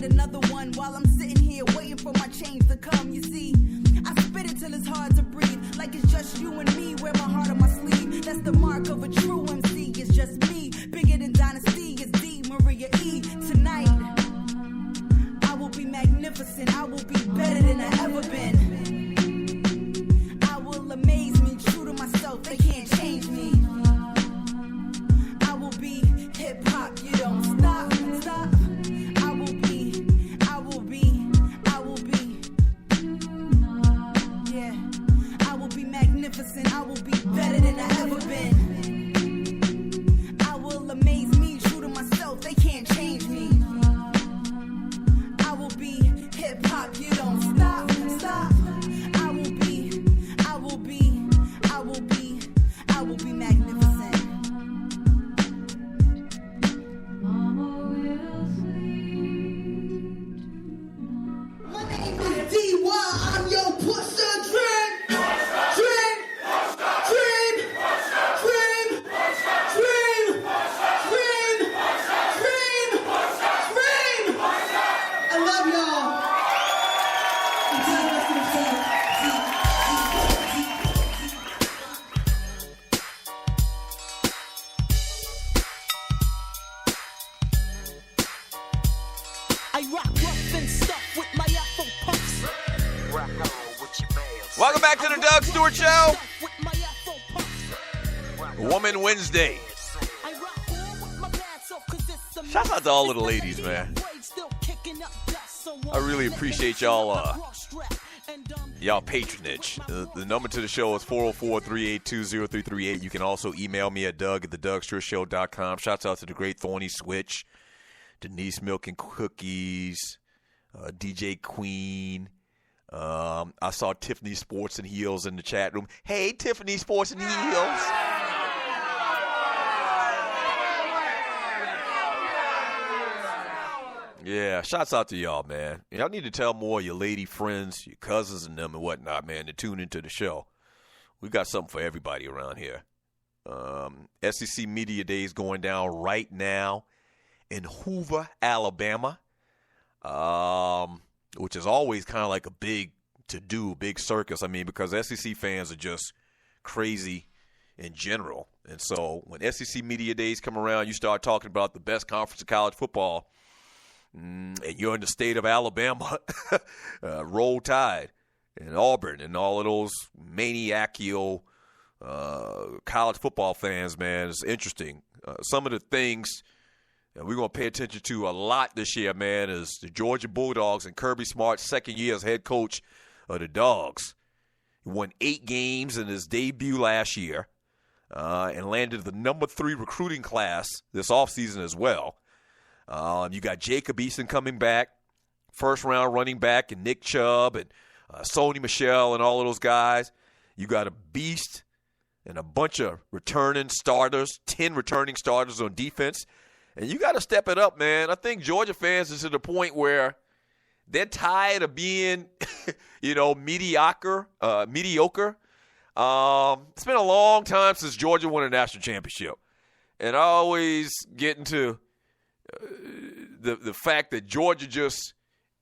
write another one while I'm sitting here waiting for my change to come. You see, I spit it till it's hard to breathe, like it's just you and me. Wear my heart on my sleeve. That's the mark of a true MC. It's just me, bigger than Dynasty. It's D, Maria E. Tonight, I will be magnificent. I will be better than I ever been. I will amaze me, true to myself. They can't change me. I will be hip hop. You don't stop, stop. I will be. Yeah, I will be magnificent. I will be better than I ever been. I will amaze me, true to myself. They can't change me. I will be hip hop. You don't stop, stop. I will be magnificent. My name is D.Y. I'm your pusher, dream. Dream. Dream. Dream. Dream. Dream. Dream. Dream. I love y'all. Until the rest of the day. I rock rough and stuff with my Afro puffs. Rock on with your males. Welcome back to the Doug Stewart Show. With my Afro puffs. Woman Wednesday. I rock on with my pants off 'cause it's a Shout out to all of the ladies, man. I really appreciate y'all patronage. The number to the show is 404-382-0338. You can also email me at doug@thedugstewartshow.com. Shouts out to the great Thorny Switch, Denise Milk and Cookies, DJ Queen. I saw Tiffany Sports and Heels in the chat room. Hey, Tiffany Sports and Heels. Yeah, shouts out to y'all, man. Y'all need to tell more of your lady friends, your cousins and them and whatnot, man, to tune into the show. We got something for everybody around here. SEC Media Days going down right now in Hoover, Alabama, which is always kind of like a big to-do, big circus. I mean, because SEC fans are just crazy in general. And so when SEC Media Days come around, you start talking about the best conference of college football, and you're in the state of Alabama, Roll Tide and Auburn and all of those maniacal college football fans, man. It's interesting. Some of the things that we're going to pay attention to a lot this year, man, is the Georgia Bulldogs and Kirby Smart's second year as head coach of the Dogs. He won 8 games in his debut last year and landed the number 3 recruiting class this offseason as well. You got Jacob Eason coming back, first-round running back, and Nick Chubb and Sony Michel and all of those guys. You got a beast and a bunch of returning starters, 10 returning starters on defense. And you got to step it up, man. I think Georgia fans is to the point where they're tired of being, mediocre. It's been a long time since Georgia won a national championship. And I always get into the fact that Georgia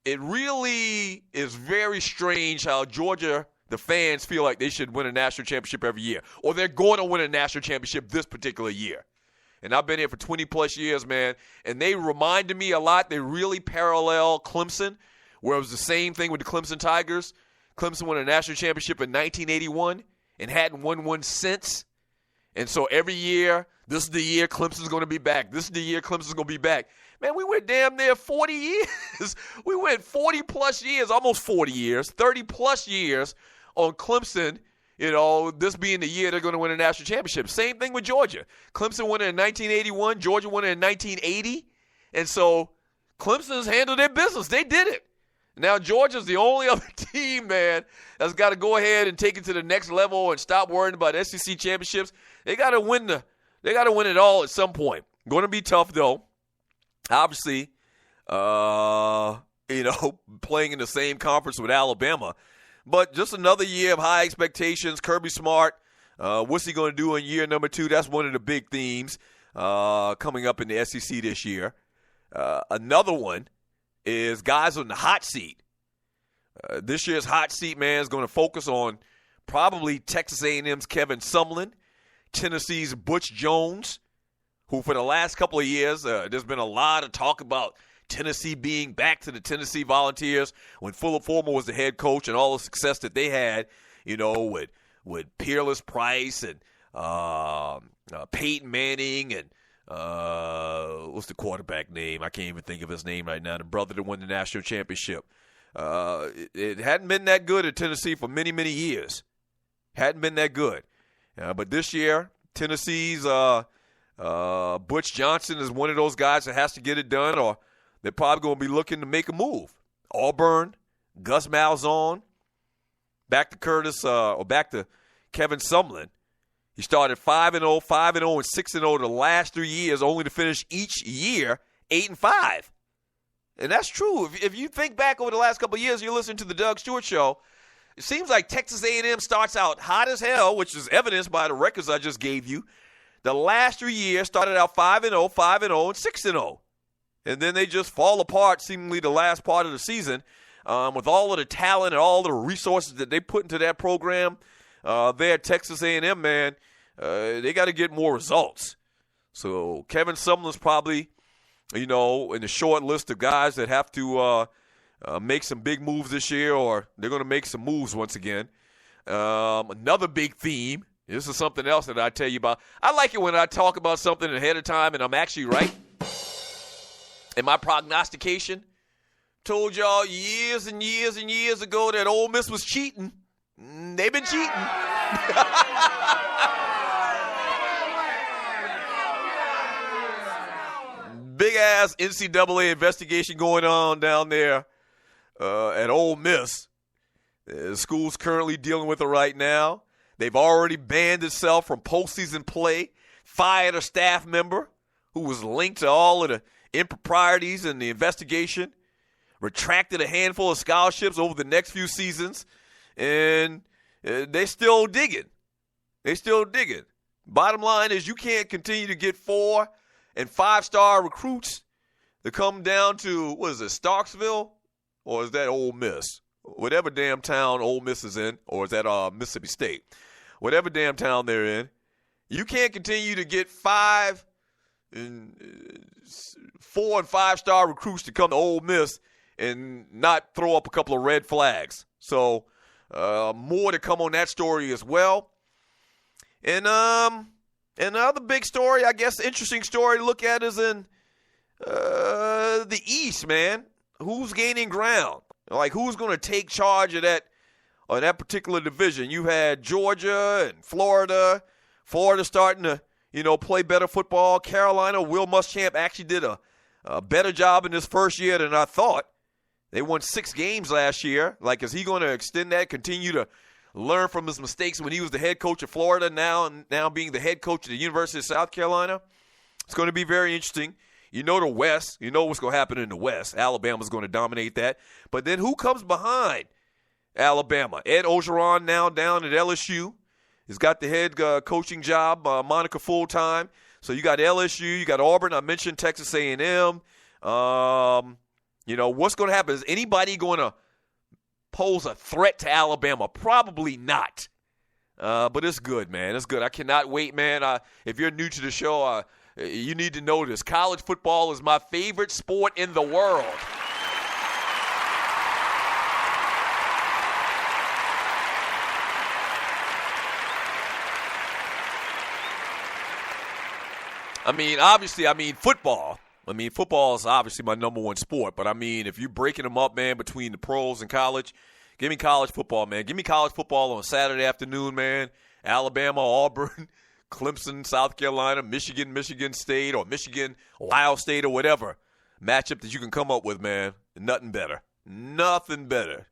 it really is very strange how Georgia, the fans, feel like they should win a national championship every year, or they're going to win a national championship this particular year. And I've been here for 20-plus years, man, and they reminded me a lot. They really parallel Clemson, where it was the same thing with the Clemson Tigers. Clemson won a national championship in 1981 and hadn't won one since. And so every year, this is the year Clemson's going to be back. This is the year Clemson's going to be back. Man, we went damn near 40 years. We went 40-plus years, almost 40 years, 30-plus years on Clemson, this being the year they're going to win a national championship. Same thing with Georgia. Clemson won it in 1981. Georgia won it in 1980. And so Clemson's handled their business. They did it. Now Georgia's the only other team, man, that's got to go ahead and take it to the next level and stop worrying about SEC championships. They got to win it all at some point. Going to be tough, though. Obviously, playing in the same conference with Alabama. But just another year of high expectations. Kirby Smart, what's he going to do in year number 2? That's one of the big themes coming up in the SEC this year. Another one is guys on the hot seat. This year's hot seat, man, is going to focus on probably Texas A&M's Kevin Sumlin, Tennessee's Butch Jones, who for the last couple of years, there's been a lot of talk about Tennessee being back to the Tennessee Volunteers when Philip Fulmer was the head coach and all the success that they had, with Peerless Price and Peyton Manning and what's the quarterback name? I can't even think of his name right now. The brother that won the national championship. It hadn't been that good at Tennessee for many, many years. Hadn't been that good. But this year, Tennessee's Butch Johnson is one of those guys that has to get it done, or they're probably going to be looking to make a move. Auburn, Gus Malzahn, back to Kevin Sumlin. He started 5-0, 5-0, and 6-0 the last 3 years, only to finish each year 8-5. And that's true. If you think back over the last couple of years, you listen to the Doug Stewart Show, it seems like Texas A&M starts out hot as hell, which is evidenced by the records I just gave you. The last 3 years started out 5-0, 5-0, and 6-0. And then they just fall apart seemingly the last part of the season with all of the talent and all the resources that they put into that program. There at Texas A&M, man, they got to get more results. So Kevin Sumlin's probably, in the short list of guys that have to make some big moves this year, or they're going to make some moves once again. Another big theme, this is something else that I tell you about. I like it when I talk about something ahead of time and I'm actually right. And my prognostication told y'all years and years and years ago that Ole Miss was cheating. They've been cheating. Big-ass NCAA investigation going on down there at Ole Miss. The school's currently dealing with it right now. They've already banned itself from postseason play, fired a staff member who was linked to all of the improprieties in the investigation, retracted a handful of scholarships over the next few seasons, and they're still digging. They're still digging. Bottom line is you can't continue to get 4- and 5-star recruits to come down to, what is it, Starksville? Or is that Ole Miss? Whatever damn town Ole Miss is in, or is that Mississippi State? Whatever damn town they're in, you can't continue to get 4- and 5-star recruits to come to Ole Miss and not throw up a couple of red flags. So more to come on that story as well. And another big story, I guess, interesting story to look at is in the East, man. Who's gaining ground? Like, who's going to take charge of that particular division? You had Georgia and Florida. Florida starting to, play better football. Carolina, Will Muschamp actually did a better job in his first year than I thought. They won 6 games last year. Like, is he going to extend that, continue to learn from his mistakes when he was the head coach of Florida, now being the head coach of the University of South Carolina? It's going to be very interesting. The West. You know what's going to happen in the West. Alabama's going to dominate that. But then who comes behind Alabama? Ed Orgeron now down at LSU. He's got the head coaching job, Monica full-time. So you got LSU, you got Auburn. I mentioned Texas A&M. What's going to happen? Is anybody going to pose a threat to Alabama? Probably not. But it's good, man. It's good. I cannot wait, man. If you're new to the show, you need to know this. College football is my favorite sport in the world. Football. Football is obviously my number one sport. But, if you're breaking them up, man, between the pros and college, give me college football, man. Give me college football on a Saturday afternoon, man. Alabama, Auburn, Clemson, South Carolina, Michigan State, or Michigan, Ohio State, or whatever matchup that you can come up with, man. Nothing better. Nothing better.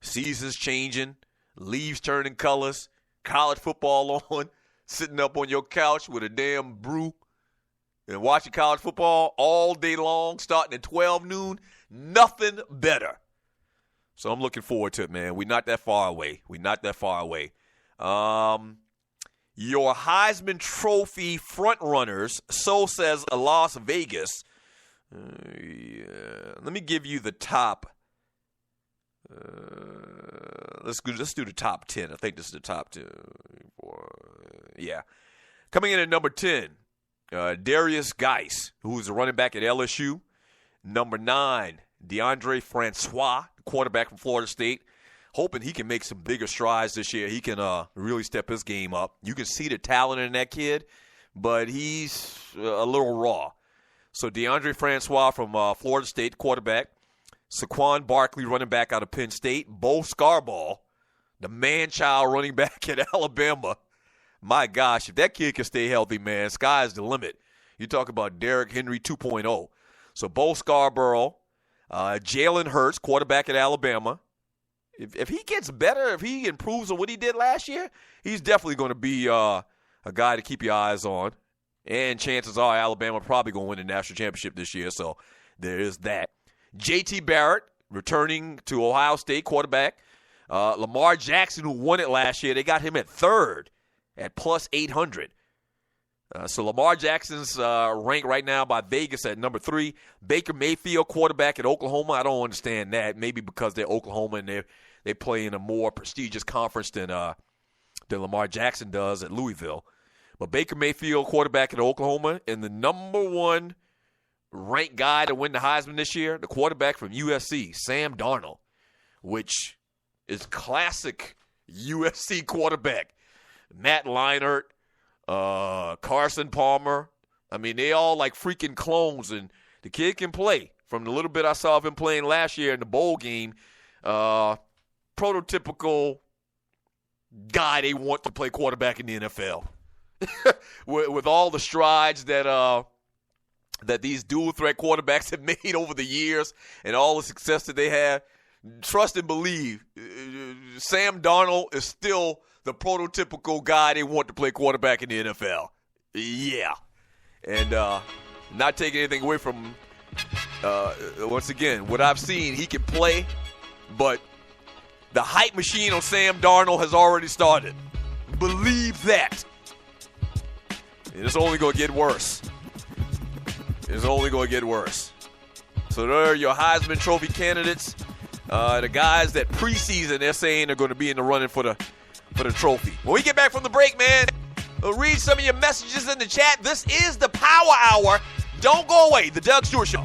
Seasons changing, leaves turning colors, college football on, sitting up on your couch with a damn brew and watching college football all day long, starting at 12 noon. Nothing better. So I'm looking forward to it, man. We're not that far away. Your Heisman Trophy frontrunners, so says Las Vegas. let me give you the top. Let's do the top 10. I think this is the top 10. Yeah. Coming in at number 10, Darius Geis, who's a running back at LSU. Number 9, DeAndre Francois, quarterback from Florida State. Hoping he can make some bigger strides this year. He can really step his game up. You can see the talent in that kid, but he's a little raw. So DeAndre Francois from Florida State, quarterback. Saquon Barkley, running back out of Penn State. Bo Scarball, the man-child running back at Alabama. My gosh, if that kid can stay healthy, man, sky's the limit. You talk about Derrick Henry 2.0. So Bo Scarborough, Jalen Hurts, quarterback at Alabama. If he gets better, if he improves on what he did last year, he's definitely going to be a guy to keep your eyes on. And chances are Alabama probably going to win the national championship this year, so there is that. J.T. Barrett, returning to Ohio State, quarterback. Lamar Jackson, who won it last year, they got him at 3rd at plus 800. So Lamar Jackson's ranked right now by Vegas at number 3. Baker Mayfield, quarterback at Oklahoma. I don't understand that. Maybe because they're Oklahoma and they play in a more prestigious conference than Lamar Jackson does at Louisville. But Baker Mayfield, quarterback at Oklahoma, and the number 1 ranked guy to win the Heisman this year, the quarterback from USC, Sam Darnold, which is classic USC quarterback. Matt Leinart, Carson Palmer. I mean, they all like freaking clones, and the kid can play. From the little bit I saw of him playing last year in the bowl game, prototypical guy they want to play quarterback in the NFL. with all the strides that these dual threat quarterbacks have made over the years and all the success that they have, trust and believe, Sam Darnold is still the prototypical guy they want to play quarterback in the NFL. Yeah. And not taking anything away from, once again, what I've seen, he can play, but the hype machine on Sam Darnold has already started. Believe that. And it's only going to get worse. It's only going to get worse. So there are your Heisman Trophy candidates. The guys that preseason they're saying are going to be in the running for the trophy. When we get back from the break, man, we'll read some of your messages in the chat. This is the Power Hour. Don't go away. The Doug Stewart Show.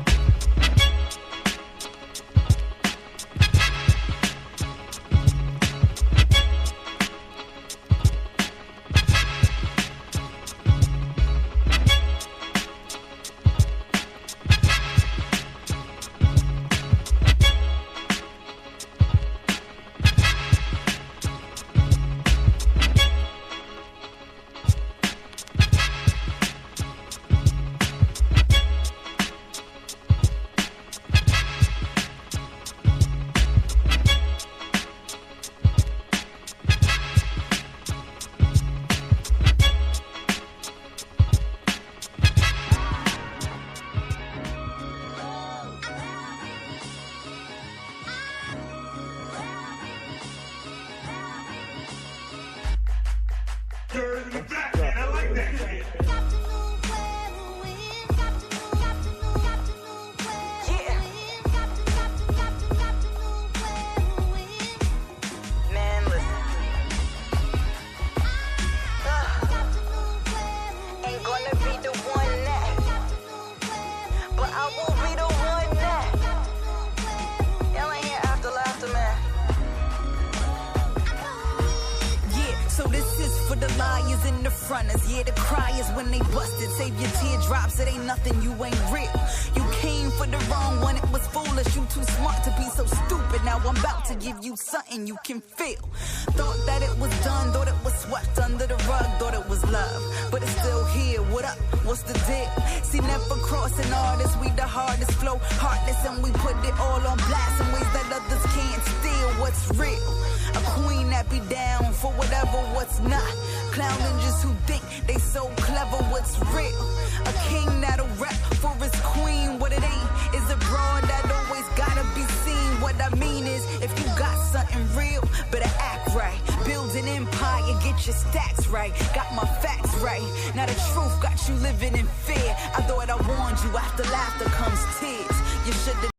Yeah, the criers when they busted. Save your teardrops, it ain't nothing, you ain't real. You came for the wrong one, it was foolish. You too smart to be so stupid. Now I'm about to give you something you can feel. Thought that it was done, thought it was swept under the rug, thought it was love. But it's still here, what up, what's the deal? See, never crossing artists, we the hardest, flow heartless, and we put it all on blast in ways that others can't steal. What's real? A queen that be down for whatever, what's not. Clown ninjas who think they so clever, what's real? A king that'll rap for his queen, what it ain't is a broad that always gotta be seen. What I mean is, if you got something real, better act right. Build an empire, get your stats right. Got my facts right. Now the truth got you living in fear. I thought I warned you, after laughter comes tears. You should've